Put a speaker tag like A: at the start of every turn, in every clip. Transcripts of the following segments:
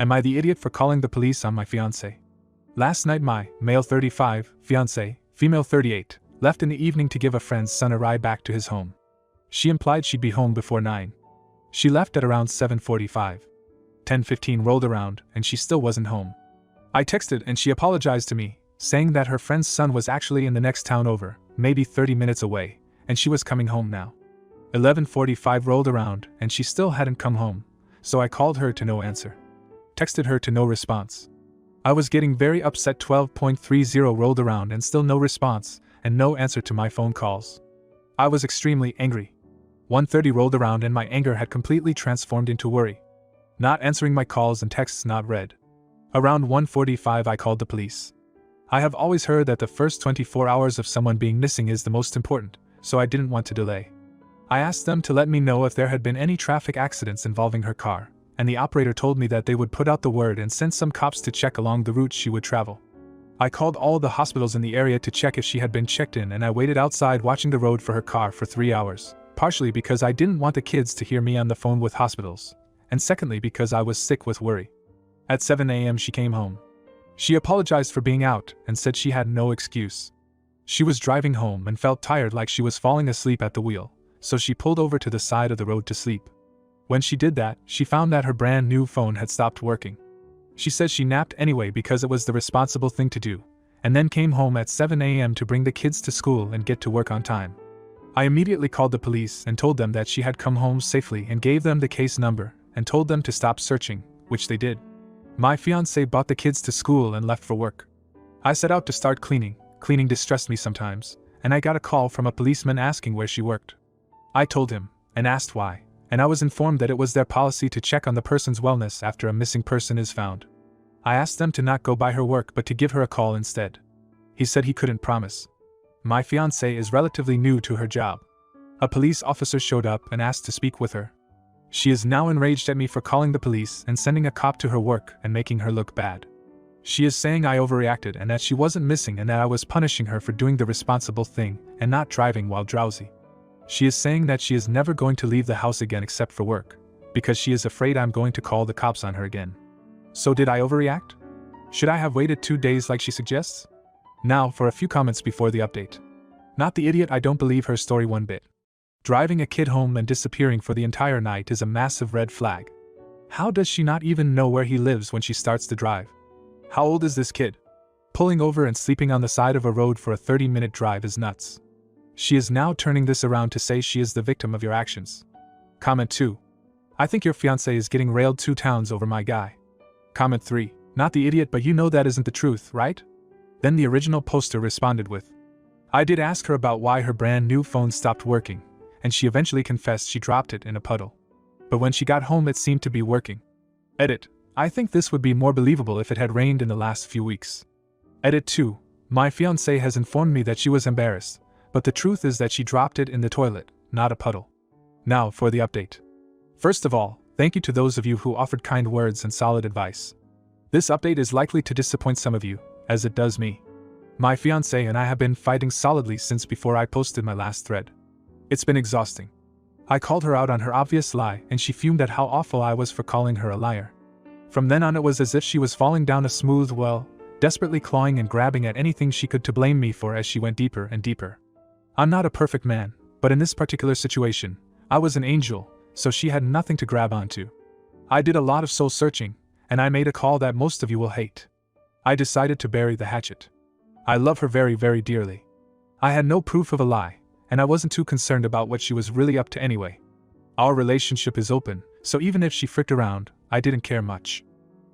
A: Am I the idiot for calling the police on my fiancé? Last night my, male 35, fiancé, female 38, left in the evening to give a friend's son a ride back to his home. She implied she'd be home before 9. She left at around 7:45. 10:15 rolled around and she still wasn't home. I texted and she apologized to me, saying that her friend's son was actually in the next town over, maybe 30 minutes away, and she was coming home now. 11:45 rolled around and she still hadn't come home, so I called her to no answer. Texted her to no response. I was getting very upset. 12:30 rolled around and still no response, and no answer to my phone calls. I was extremely angry. 1:30 rolled around and my anger had completely transformed into worry. Not answering my calls and texts not read. Around 1:45 I called the police. I have always heard that the first 24 hours of someone being missing is the most important, so I didn't want to delay. I asked them to let me know if there had been any traffic accidents involving her car, and the operator told me that they would put out the word and send some cops to check along the route she would travel. I called all the hospitals in the area to check if she had been checked in, and I waited outside watching the road for her car for 3 hours, partially because I didn't want the kids to hear me on the phone with hospitals, and secondly because I was sick with worry. At 7 a.m. she came home. She apologized for being out and said she had no excuse. She was driving home and felt tired, like she was falling asleep at the wheel, so she pulled over to the side of the road to sleep. When she did that, she found that her brand new phone had stopped working. She said she napped anyway because it was the responsible thing to do, and then came home at 7 a.m. to bring the kids to school and get to work on time. I immediately called the police and told them that she had come home safely and gave them the case number and told them to stop searching, which they did. My fiancé brought the kids to school and left for work. I set out to start cleaning. Cleaning distressed me sometimes, and I got a call from a policeman asking where she worked. I told him, and asked why, and I was informed that it was their policy to check on the person's wellness after a missing person is found. I asked them to not go by her work but to give her a call instead. He said he couldn't promise. My fiancé is relatively new to her job. A police officer showed up and asked to speak with her. She is now enraged at me for calling the police and sending a cop to her work and making her look bad. She is saying I overreacted and that she wasn't missing and that I was punishing her for doing the responsible thing and not driving while drowsy. She is saying that she is never going to leave the house again except for work, because she is afraid I'm going to call the cops on her again. So did I overreact? Should I have waited 2 days like she suggests? Now for a few comments before the update. Not the idiot, I don't believe her story one bit. Driving a kid home and disappearing for the entire night is a massive red flag. How does she not even know where he lives when she starts to drive? How old is this kid? Pulling over and sleeping on the side of a road for a 30-minute drive is nuts. She is now turning this around to say she is the victim of your actions. Comment 2. I think your fiancé is getting railed 2 towns over my guy. Comment 3. Not the idiot, but you know that isn't the truth, right? Then the original poster responded with, I did ask her about why her brand new phone stopped working, and she eventually confessed she dropped it in a puddle. But when she got home it seemed to be working. Edit. I think this would be more believable if it had rained in the last few weeks. Edit 2. My fiancé has informed me that she was embarrassed, but the truth is that she dropped it in the toilet, not a puddle. Now for the update. First of all, thank you to those of you who offered kind words and solid advice. This update is likely to disappoint some of you, as it does me. My fiancé and I have been fighting solidly since before I posted my last thread. It's been exhausting. I called her out on her obvious lie and she fumed at how awful I was for calling her a liar. From then on it was as if she was falling down a smooth well, desperately clawing and grabbing at anything she could to blame me for as she went deeper and deeper. I'm not a perfect man, but in this particular situation, I was an angel, so she had nothing to grab onto. I did a lot of soul searching, and I made a call that most of you will hate. I decided to bury the hatchet. I love her very, very dearly. I had no proof of a lie, and I wasn't too concerned about what she was really up to anyway. Our relationship is open, so even if she fricked around, I didn't care much.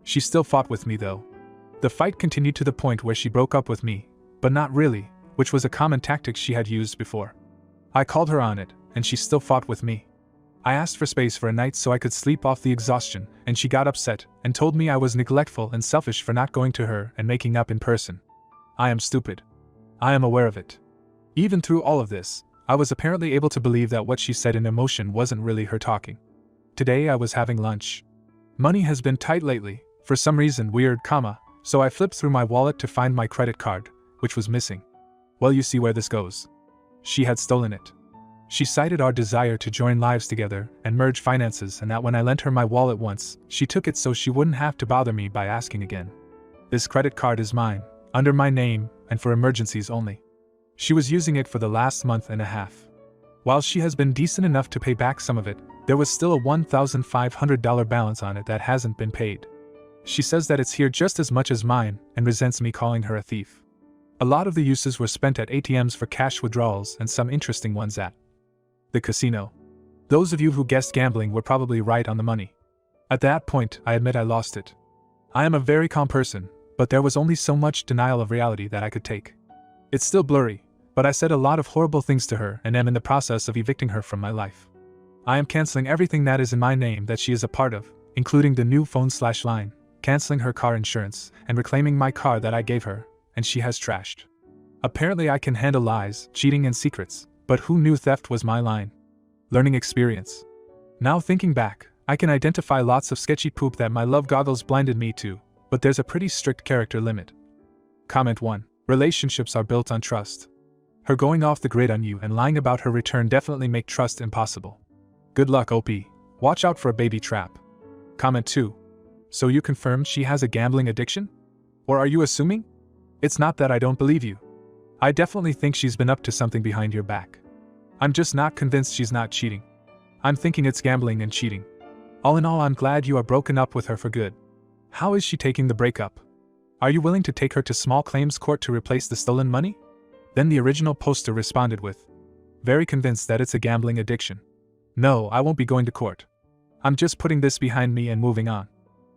A: She still fought with me though. The fight continued to the point where she broke up with me, but not really, which was a common tactic she had used before. I called her on it, and she still fought with me. I asked for space for a night so I could sleep off the exhaustion, and she got upset and told me I was neglectful and selfish for not going to her and making up in person. I am stupid. I am aware of it. Even through all of this, I was apparently able to believe that what she said in emotion wasn't really her talking. Today I was having lunch. Money has been tight lately, for some reason weird, so I flipped through my wallet to find my credit card, which was missing. Well, you see where this goes. She had stolen it. She cited our desire to join lives together and merge finances, and that when I lent her my wallet once, she took it so she wouldn't have to bother me by asking again. This credit card is mine, under my name, and for emergencies only. She was using it for the last month and a half. While she has been decent enough to pay back some of it, there was still a $1,500 balance on it that hasn't been paid. She says that it's here just as much as mine and resents me calling her a thief. A lot of the uses were spent at ATMs for cash withdrawals and some interesting ones at the casino. Those of you who guessed gambling were probably right on the money. At that point, I admit I lost it. I am a very calm person, but there was only so much denial of reality that I could take. It's still blurry, but I said a lot of horrible things to her and am in the process of evicting her from my life. I am canceling everything that is in my name that she is a part of, including the new phone/line, canceling her car insurance, and reclaiming my car that I gave her, and she has trashed. Apparently I can handle lies, cheating, and secrets, but who knew theft was my line? Learning experience. Now thinking back, I can identify lots of sketchy poop that my love goggles blinded me to, but there's a pretty strict character limit. Comment 1. Relationships are built on trust. Her going off the grid on you and lying about her return definitely make trust impossible. Good luck, OP. Watch out for a baby trap. Comment 2. So you confirmed she has a gambling addiction? Or are you assuming? It's not that I don't believe you. I definitely think she's been up to something behind your back. I'm just not convinced she's not cheating. I'm thinking it's gambling and cheating. All in all, I'm glad you are broken up with her for good. How is she taking the breakup? Are you willing to take her to small claims court to replace the stolen money? Then the original poster responded with, very convinced that it's a gambling addiction. No, I won't be going to court. I'm just putting this behind me and moving on.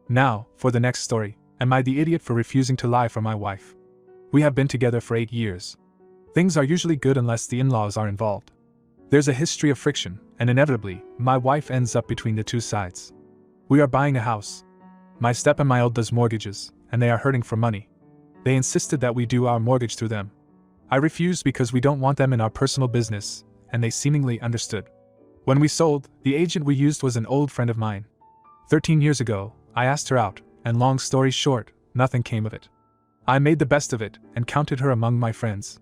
A: Now, for the next story, am I the idiot for refusing to lie for my wife? We have been together for 8 years. Things are usually good unless the in-laws are involved. There's a history of friction, and inevitably, my wife ends up between the two sides. We are buying a house. My step and my old does mortgages, and they are hurting for money. They insisted that we do our mortgage through them. I refused because we don't want them in our personal business, and they seemingly understood. When we sold, the agent we used was an old friend of mine. 13 years ago, I asked her out, and long story short, nothing came of it. I made the best of it and counted her among my friends.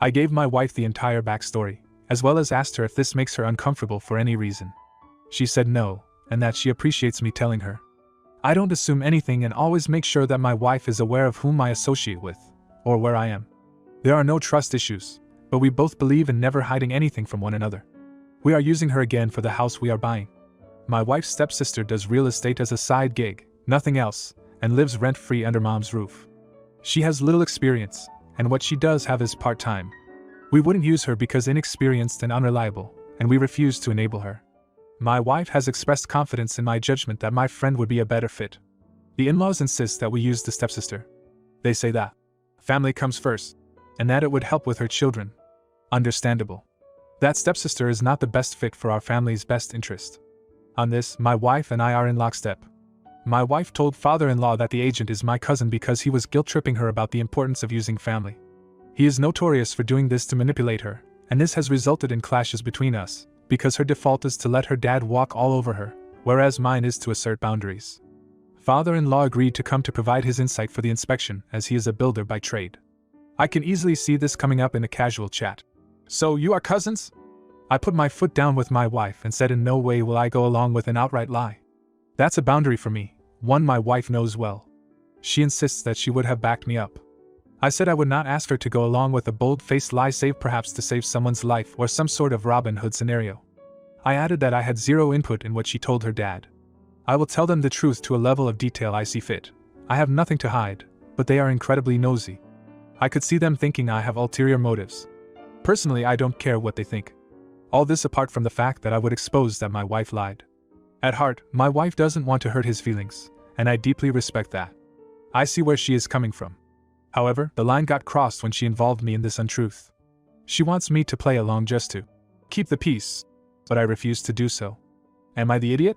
A: I gave my wife the entire backstory, as well as asked her if this makes her uncomfortable for any reason. She said no, and that she appreciates me telling her. I don't assume anything and always make sure that my wife is aware of whom I associate with, or where I am. There are no trust issues, but we both believe in never hiding anything from one another. We are using her again for the house we are buying. My wife's stepsister does real estate as a side gig, nothing else, and lives rent-free under mom's roof. She has little experience, and what she does have is part-time. We wouldn't use her because inexperienced and unreliable, and we refuse to enable her. My wife has expressed confidence in my judgment that my friend would be a better fit. The in-laws insist that we use the stepsister. They say that family comes first, and that it would help with her children. Understandable. That stepsister is not the best fit for our family's best interest. On this, my wife and I are in lockstep. My wife told father-in-law that the agent is my cousin because he was guilt-tripping her about the importance of using family. He is notorious for doing this to manipulate her, and this has resulted in clashes between us, because her default is to let her dad walk all over her, whereas mine is to assert boundaries. Father-in-law agreed to come to provide his insight for the inspection, as he is a builder by trade. I can easily see this coming up in a casual chat. So you are cousins? I put my foot down with my wife and said in no way will I go along with an outright lie. That's a boundary for me, one my wife knows well. She insists that she would have backed me up. I said I would not ask her to go along with a bold-faced lie save perhaps to save someone's life or some sort of Robin Hood scenario. I added that I had zero input in what she told her dad. I will tell them the truth to a level of detail I see fit. I have nothing to hide, but they are incredibly nosy. I could see them thinking I have ulterior motives. Personally, I don't care what they think. All this apart from the fact that I would expose that my wife lied. At heart, my wife doesn't want to hurt his feelings, and I deeply respect that. I see where she is coming from. However, the line got crossed when she involved me in this untruth. She wants me to play along just to keep the peace, but I refuse to do so. Am I the idiot?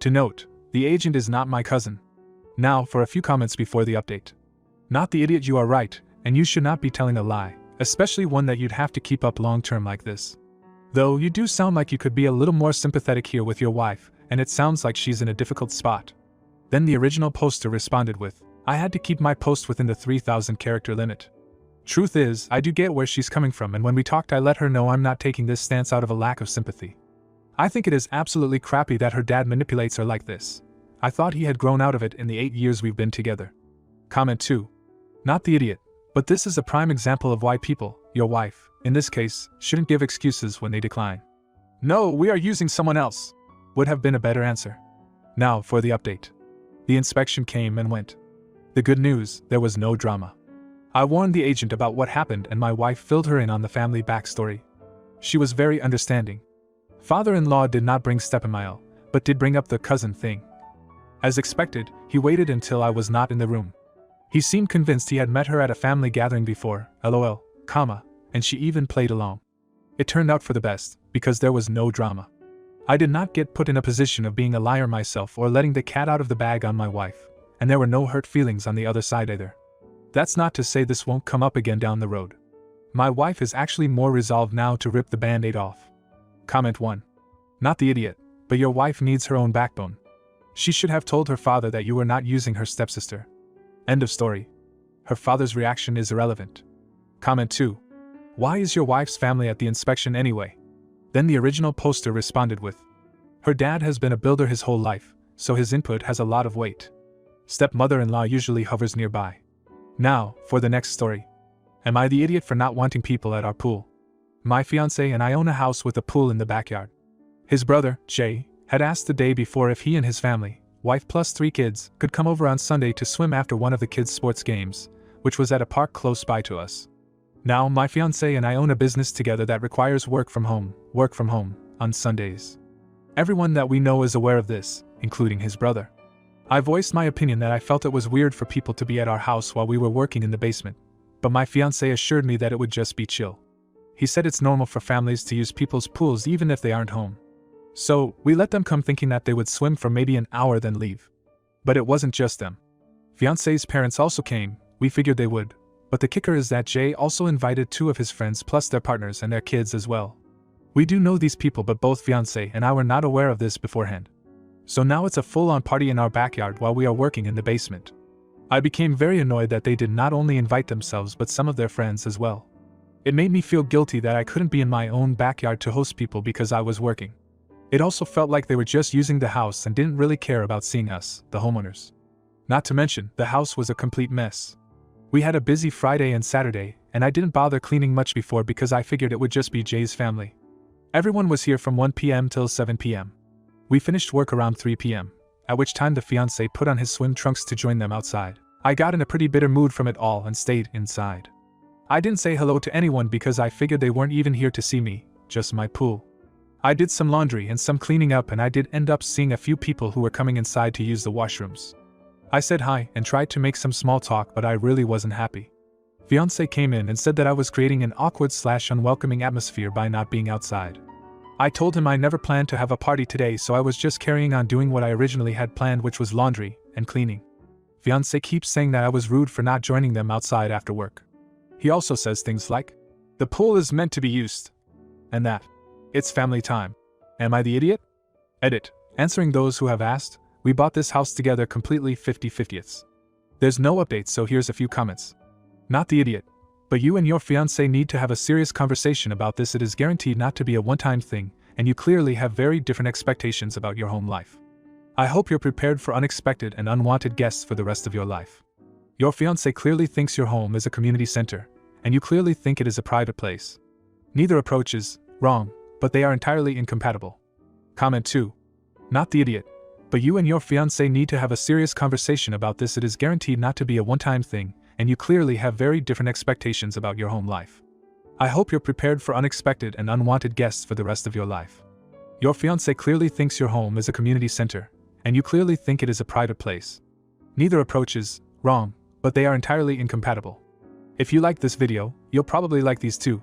A: To note, the agent is not my cousin. Now for a few comments before the update. Not the idiot, you are right, and you should not be telling a lie, especially one that you'd have to keep up long-term like this. Though you do sound like you could be a little more sympathetic here with your wife, and it sounds like she's in a difficult spot. Then the original poster responded with, I had to keep my post within the 3,000 character limit. Truth is, I do get where she's coming from, and when we talked I let her know I'm not taking this stance out of a lack of sympathy. I think it is absolutely crappy that her dad manipulates her like this. I thought he had grown out of it in the 8 years we've been together. Comment 2. Not the idiot, but this is a prime example of why people, your wife, in this case, shouldn't give excuses when they decline. No, we are using someone else, would have been a better answer. Now for the update. The inspection came and went. The good news, there was no drama. I warned the agent about what happened and my wife filled her in on the family backstory. She was very understanding. Father-in-law did not bring step-in-my-l, but did bring up the cousin thing. As expected, he waited until I was not in the room. He seemed convinced he had met her at a family gathering before, lol, and she even played along. It turned out for the best, because there was no drama. I did not get put in a position of being a liar myself or letting the cat out of the bag on my wife, and there were no hurt feelings on the other side either. That's not to say this won't come up again down the road. My wife is actually more resolved now to rip the band-aid off. Comment 1. Not the idiot, but your wife needs her own backbone. She should have told her father that you were not using her stepsister. End of story. Her father's reaction is irrelevant. Comment 2. Why is your wife's family at the inspection anyway? Then the original poster responded with, her dad has been a builder his whole life, so his input has a lot of weight. Stepmother-in-law usually hovers nearby. Now, for the next story. Am I the idiot for not wanting people at our pool? My fiancé and I own a house with a pool in the backyard. His brother, Jay, had asked the day before if he and his family, wife plus 3 kids, could come over on Sunday to swim after one of the kids' sports games, which was at a park close by to us. Now, my fiancé and I own a business together that requires work from home, on Sundays. Everyone that we know is aware of this, including his brother. I voiced my opinion that I felt it was weird for people to be at our house while we were working in the basement, but my fiancé assured me that it would just be chill. He said it's normal for families to use people's pools even if they aren't home. So, we let them come thinking that they would swim for maybe an hour then leave. But it wasn't just them. Fiancé's parents also came, we figured they would, but the kicker is that Jay also invited 2 of his friends plus their partners and their kids as well. We do know these people, but both fiancé and I were not aware of this beforehand. So now it's a full-on party in our backyard while we are working in the basement. I became very annoyed that they did not only invite themselves but some of their friends as well. It made me feel guilty that I couldn't be in my own backyard to host people because I was working. It also felt like they were just using the house and didn't really care about seeing us, the homeowners. Not to mention, the house was a complete mess. We had a busy Friday and Saturday, and I didn't bother cleaning much before because I figured it would just be Jay's family. Everyone was here from 1 p.m. till 7 p.m. We finished work around 3 p.m., at which time the fiancé put on his swim trunks to join them outside. I got in a pretty bitter mood from it all and stayed inside. I didn't say hello to anyone because I figured they weren't even here to see me, just my pool. I did some laundry and some cleaning up, and I did end up seeing a few people who were coming inside to use the washrooms. I said hi and tried to make some small talk, but I really wasn't happy. Fiancé came in and said that I was creating an awkward/unwelcoming atmosphere by not being outside. I told him I never planned to have a party today, so I was just carrying on doing what I originally had planned, which was laundry and cleaning. Fiancé keeps saying that I was rude for not joining them outside after work. He also says things like, the pool is meant to be used, and that it's family time. Am I the idiot? Edit. Answering those who have asked, we bought this house together completely 50/50ths. There's no updates, so here's a few comments. Not the idiot, but you and your fiancé need to have a serious conversation about this. It is guaranteed not to be a one-time thing, and you clearly have very different expectations about your home life. I hope you're prepared for unexpected and unwanted guests for the rest of your life. Your fiancé clearly thinks your home is a community center, and you clearly think it is a private place. Neither approach is wrong, but they are entirely incompatible. Comment 2. Not the idiot, but you and your fiancé need to have a serious conversation about this. It is guaranteed not to be a one-time thing, and you clearly have very different expectations about your home life. I hope you're prepared for unexpected and unwanted guests for the rest of your life. Your fiancé clearly thinks your home is a community center, and you clearly think it is a private place. Neither approach is wrong, but they are entirely incompatible. If you like this video, you'll probably like these too.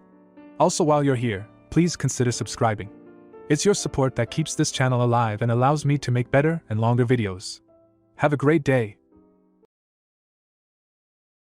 A: Also, while you're here, please consider subscribing. It's your support that keeps this channel alive and allows me to make better and longer videos. Have a great day.